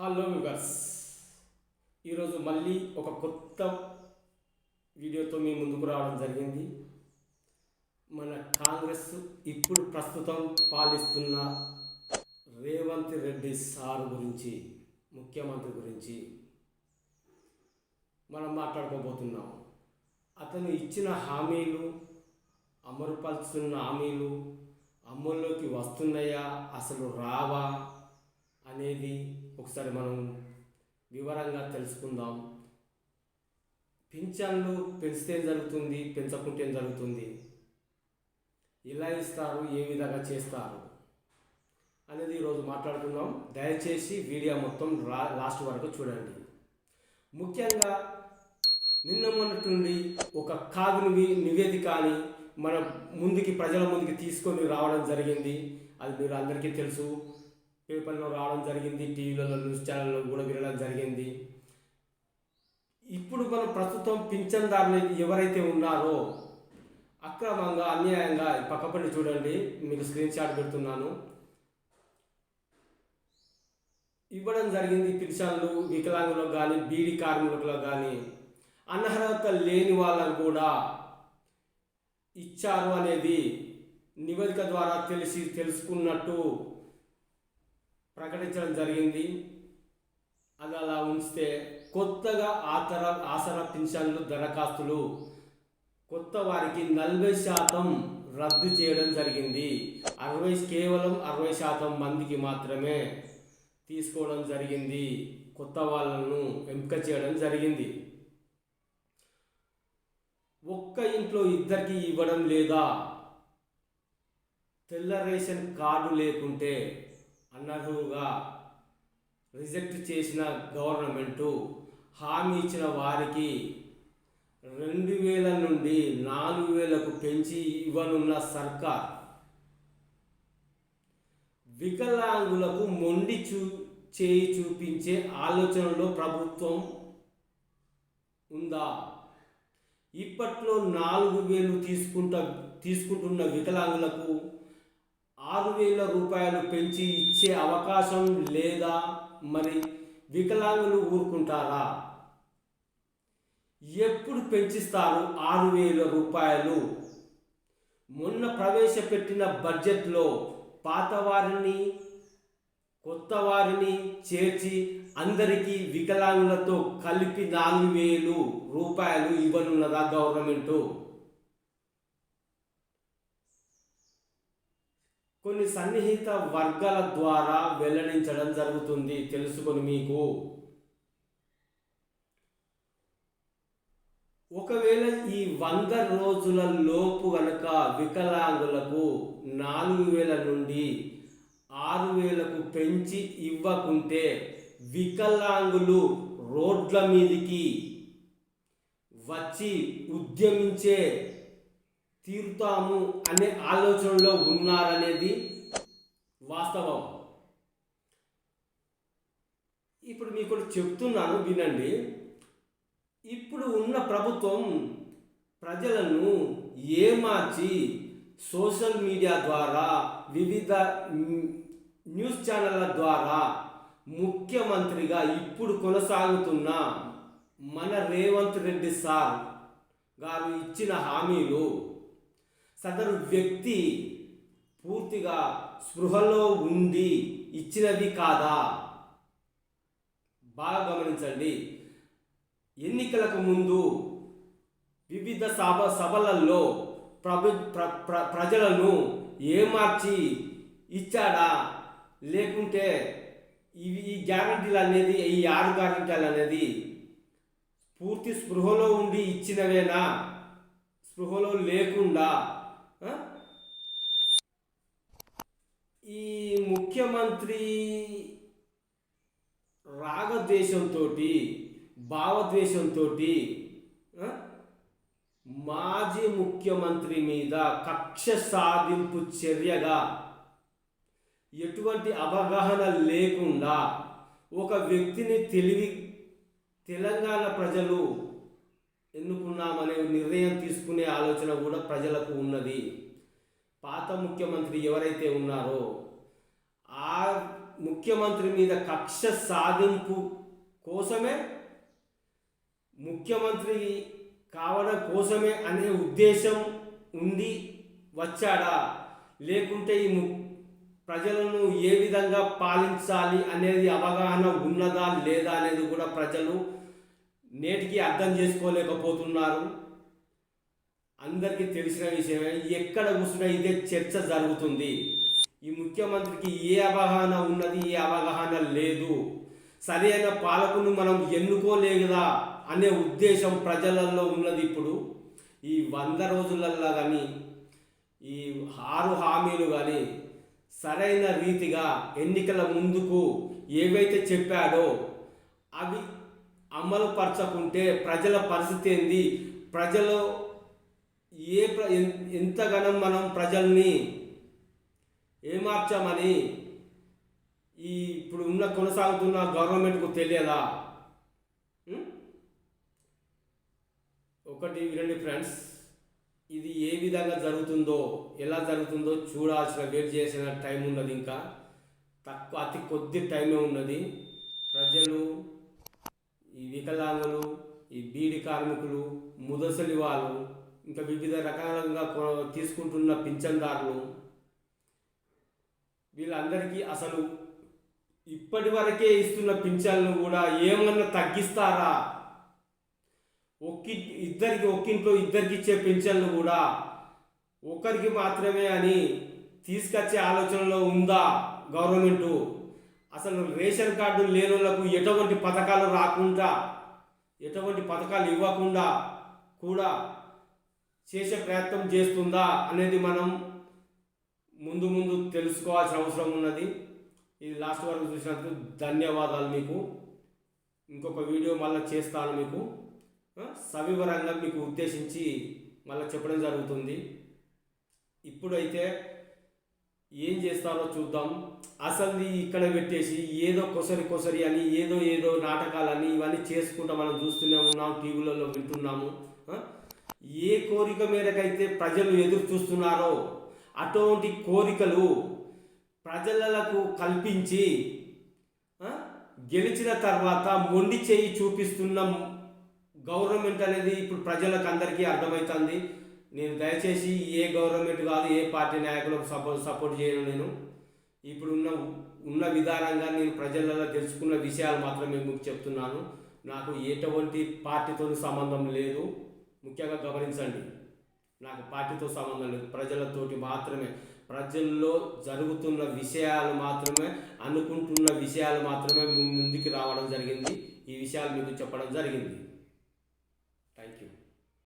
Hello viewers, ఈరోజు మళ్ళీ ఒక కొత్త వీడియోతో మీ ముందుకు రావడం జరిగింది. మన కాంగ్రెస్ ఇప్పుడు ప్రస్తుతం పాలిస్తున్న రేవంత్ రెడ్డి సార్ గురించి, ముఖ్యమంత్రి గురించి మనం మాట్లాడుకోబోతున్నాం. అతను ఇచ్చిన హామీలు, అమలుపరుస్తున్న హామీలు అమల్లోకి వస్తున్నాయా, అసలు రావా అనేది ఒకసారి మనం వివరంగా తెలుసుకుందాం. పింఛన్లు పెంచితే జరుగుతుంది, పెంచకుంటే జరుగుతుంది, ఎలా ఇస్తారు, ఏ విధంగా చేస్తారు అనేది ఈరోజు మాట్లాడుకుందాం. దయచేసి వీడియో మొత్తం లాస్ట్ వరకు చూడండి. ముఖ్యంగా నిన్న మొన్నటి ఒక కాగుని నివేదిక అని మన ముందుకి, ప్రజల ముందుకి తీసుకొని రావడం జరిగింది. అది మీరు అందరికీ తెలుసు. పేపర్లో రావడం జరిగింది, టీవీలలో, న్యూస్ ఛానల్లో కూడా వినడం జరిగింది. ఇప్పుడు మనం ప్రస్తుతం పింఛన్దారులు ఎవరైతే ఉన్నారో అక్రమంగా, అన్యాయంగా, పక్కపండి చూడండి, మీకు స్క్రీన్ షాట్ పెడుతున్నాను, ఇవ్వడం జరిగింది. పింఛన్లు వికలాంగులకు కానీ, బీడీ కార్మికులకు కానీ, అనర్హత లేని వాళ్ళకు కూడా ఇచ్చారు అనేది నివేదిక ద్వారా తెలుసుకున్నట్టు ప్రకటించడం జరిగింది. అది అలా ఉంచితే కొత్తగా ఆసరా పింఛన్లు దరఖాస్తులు కొత్త వారికి 40% రద్దు చేయడం జరిగింది. కేవలం 60% మందికి మాత్రమే తీసుకోవడం జరిగింది. కొత్త వాళ్ళను ఎంపిక చేయడం జరిగింది. ఒక్క ఇంట్లో ఇద్దరికి ఇవ్వడం లేదా, తెల్ల రేషన్ కార్డు లేకుంటే అనర్హులుగా రిజెక్ట్ చేసిన గవర్నమెంటు హామీ ఇచ్చిన వారికి 2000 నుండి 4000కు పెంచి ఇవ్వనున్న సర్కార్ వికలాంగులకు మొండి చేయి చూపించే ఆలోచనలో ప్రభుత్వం ఉందా? ఇప్పట్లో 4000 తీసుకుంటున్న వికలాంగులకు 6000 రూపాయలు పెంచి ఇచ్చే అవకాశం లేదా? మరి వికలాంగులు ఊరుకుంటారా? ఎప్పుడు పెంచిస్తారు 6000 రూపాయలు? మొన్న ప్రవేశపెట్టిన బడ్జెట్లో పాత వారిని, కొత్త వారిని చేర్చి అందరికీ వికలాంగులతో కలిపి 4000 రూపాయలు ఇవ్వనున్నదా గవర్నమెంటు? కొన్ని సన్నిహిత వర్గాల ద్వారా వెల్లడించడం జరుగుతుంది. తెలుసుకొని మీకు ఒకవేళ ఈ 100 రోజుల లోపు గనక వికలాంగులకు 4000 నుండి 6000కు పెంచి ఇవ్వకుంటే వికలాంగులు రోడ్ల మీదికి వచ్చి ఉద్యమించే తీరుతాము అనే ఆలోచనలో ఉన్నారనేది వాస్తవం. ఇప్పుడు మీకు చెప్తున్నాను, వినండి. ఇప్పుడు ఉన్న ప్రభుత్వం ప్రజలను ఏమార్చి సోషల్ మీడియా ద్వారా, వివిధ న్యూస్ ఛానళ్ళ ద్వారా ముఖ్యమంత్రిగా ఇప్పుడు కొనసాగుతున్న మన రేవంత్ రెడ్డి సార్ గారు ఇచ్చిన హామీలు సదరు వ్యక్తి పూర్తిగా స్పృహలో ఉండి ఇచ్చినవి కాదా? బాగా గమనించండి. ఎన్నికలకు ముందు వివిధ సభలలో ప్రజలను ఏమార్చి ఇచ్చాడా, లేకుంటే ఈ గ్యారంటీలు అనేది, ఈ 6 గ్యారంటీలు అనేది పూర్తి స్పృహలో ఉండి ఇచ్చినవేనా, స్పృహలో లేకుండా? ఈ ముఖ్యమంత్రి రాగద్వేషంతో, భావద్వేషంతో మాజీ ముఖ్యమంత్రి మీద కక్ష సాధింపు చర్యగా, ఎటువంటి అవగాహన లేకుండా ఒక వ్యక్తిని తెలంగాణ ప్రజలు ఎన్నుకున్నామనే నిర్ణయం తీసుకునే ఆలోచన కూడా ప్రజలకు ఉన్నది. పాత ముఖ్యమంత్రి ఎవరైతే ఉన్నారో ఆ ముఖ్యమంత్రి మీద కక్ష సాధింపు కోసమే, ముఖ్యమంత్రి కావడం కోసమే అనే ఉద్దేశం ఉండి వచ్చాడా, లేకుంటే ఈ ప్రజలను ఏ విధంగా పాలించాలి అనేది అవగాహన ఉన్నదా లేదా అనేది కూడా ప్రజలు నేటికి అర్థం చేసుకోలేకపోతున్నారు. అందరికీ తెలిసిన విషయమే. ఎక్కడ కూర్చున్నా ఇదే చర్చ జరుగుతుంది. ఈ ముఖ్యమంత్రికి ఏ అవగాహన ఉన్నది, ఏ అవగాహన లేదు, సరైన పాలకును మనం ఎన్నుకోలేదా అనే ఉద్దేశం ప్రజలలో ఉన్నది. ఇప్పుడు ఈ 100 రోజులల్లో కానీ, ఈ 6 హామీలు కానీ సరైన రీతిగా ఎన్నికల ముందుకు ఏవైతే చెప్పాడో అవి అమలు పరచకుంటే ప్రజల పరిస్థితి ఏంది, ప్రజలు ఎంతగానో మనం ప్రజల్ని ఏమార్చామని ఈ ఇప్పుడు ఉన్న కొనసాగుతున్న గవర్నమెంట్కు తెలియదా? ఒకటి వినండి ఫ్రెండ్స్, ఇది ఏ విధంగా జరుగుతుందో, ఎలా జరుగుతుందో చూడాల్సిన, వెయిట్ చేసిన టైం ఉన్నది. ఇంకా అతి కొద్ది టైమే ఉన్నది. ప్రజలు, ఈ వికలాంగులు, ఈ బీడి కార్మికులు, ముదసలి వాళ్ళు, ఇంకా వివిధ రకాలుగా తీసుకుంటున్న పింఛన్దారులు, వీళ్ళందరికీ అసలు ఇప్పటి వరకే ఇస్తున్న పింఛన్లు కూడా ఏమన్నా తగ్గిస్తారా? ఒక్కింట్లో ఇద్దరికి ఇచ్చే పింఛన్లు కూడా ఒకరికి మాత్రమే అని తీసుకొచ్చే ఆలోచనలో ఉందా గవర్నమెంటు? అసలు రేషన్ కార్డు లేని వాళ్ళకు ఎటువంటి పథకాలు రాకుండా, ఎటువంటి పథకాలు ఇవ్వకుండా కూడా చేసే ప్రయత్నం చేస్తుందా అనేది మనం ముందు ముందు తెలుసుకోవాల్సిన అవసరం ఉన్నది. ఇది లాస్ట్ వరకు చూసినందుకు ధన్యవాదాలు మీకు. ఇంకొక వీడియో మళ్ళీ చేస్తాను, మీకు సవివరంగా మీకు ఉద్దేశించి మళ్ళీ చెప్పడం జరుగుతుంది. ఇప్పుడైతే ఏం చేస్తారో చూద్దాం. అసలు ఇక్కడ పెట్టేసి ఏదో కొసరి అని ఏదో నాటకాలని ఇవన్నీ చేసుకుంటా మనం చూస్తూనే ఉన్నాం, టీవీలలో వింటున్నాము. ఏ కోరిక మేరకైతే ప్రజలు ఎదురు చూస్తున్నారో అటువంటి కోరికలు ప్రజలకు కల్పించి గెలిచిన తర్వాత మొండి చేయి చూపిస్తున్న గవర్నమెంట్ అనేది ఇప్పుడు ప్రజలకు అందరికీ అర్థమవుతుంది. నేను దయచేసి ఏ గవర్నమెంట్ కాదు, ఏ పార్టీ నాయకులకు సపోర్ట్ చేయను. నేను ఇప్పుడు ఉన్న విధానంగా నేను ప్రజలలో తెలుసుకున్న విషయాలు మాత్రమే మీకు చెప్తున్నాను. నాకు ఎటువంటి పార్టీతో సంబంధం లేదు. ముఖ్యంగా గమనించండి, నాకు పార్టీతో సంబంధం లేదు. ప్రజలతోటి మాత్రమే, ప్రజల్లో జరుగుతున్న విషయాలు మాత్రమే, అనుకుంటున్న విషయాలు మాత్రమే ముందుకు రావడం జరిగింది. ఈ విషయాలు మీకు చెప్పడం జరిగింది. Thank you.